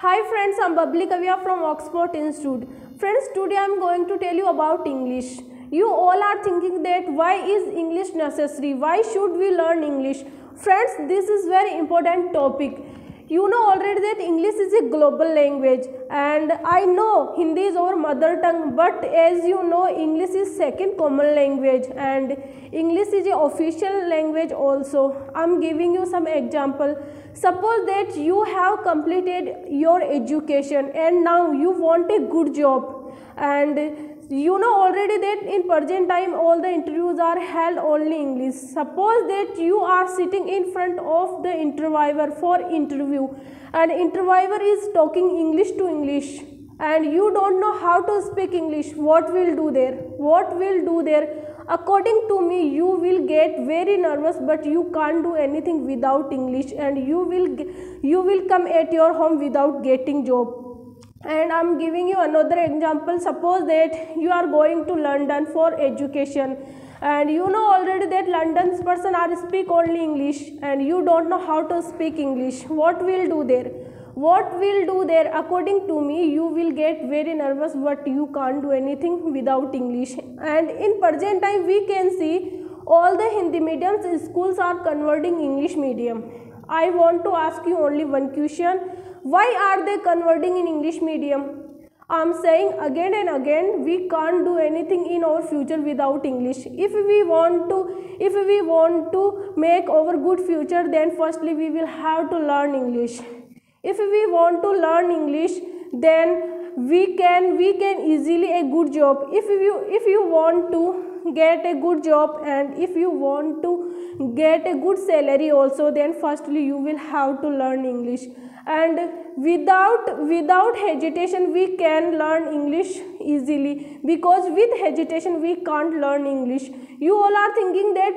Hi friends, I'm Babli Kavya from Oxford Institute. Friends, today I'm going to tell you about English. You all are thinking that why is English necessary? Why should we learn English? Friends, this is very important topic. You know already that English is a global language and I know Hindi is our mother tongue, but as you know English is second common language and English is a official language also. I'm giving you some example. Suppose that you have completed your education and now you want a good job, and you know already that in present time all the interviews are held only English. Suppose that you are sitting in front of the interviewer for interview and interviewer is talking English to English and you don't know how to speak English. What will do there? What will do there? According to me, you will get very nervous, but you can't do anything without English, and you will come at your home without getting job. And I'm giving you another example. Suppose that you are going to London for education and you know already that London's person are speak only English and you don't know how to speak English. What will do there? What will do there? According to me, you will get very nervous, but you can't do anything without English. And in present time we can see all the Hindi medium schools are converting English medium. I want to ask you only one question. Why are they converting in English medium? I'm saying again and again, we can't do anything in our future without English. If we want to make our good future, then firstly we will have to learn English. If we want to learn English, then we can easily a good job. If you want to get a good job and if you want to get a good salary also, then firstly you will have to learn English. And without hesitation we can learn English easily, because with hesitation we can't learn English. You all are thinking that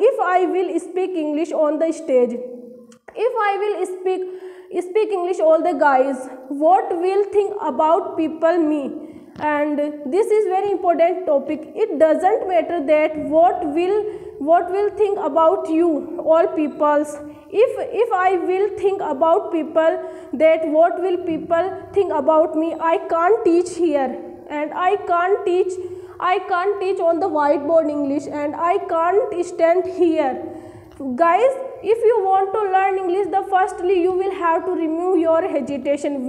if I will speak English on the stage, if I will speak English all the guys, what will think about people me? And this is very important topic. It doesn't matter that what will think about you all peoples. If I will think about people, that what will people think about me? I can't teach here and I can't teach on the whiteboard English and I can't stand here. Guys, if you want to learn English, the firstly you will have to remove your hesitation.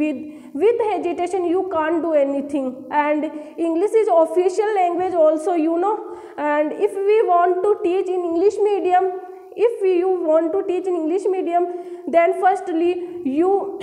With hesitation you can't do anything, and English is official language also, you know. And if we want to teach in English medium, then firstly you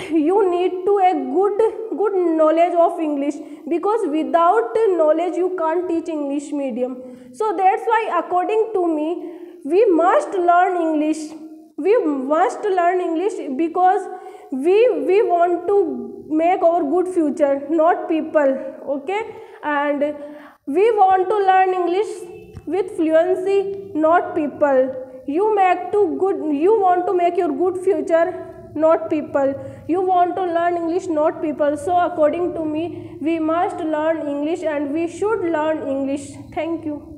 need to a good knowledge of English, because without knowledge you can't teach English medium. So that's why according to me we must learn English. We must learn English because we want to make our good future, not people. Okay, and we want to learn English with fluency, not people. You want to make your good future, not people. You want to learn English, not people. So according to me, we must learn English and we should learn English. Thank you.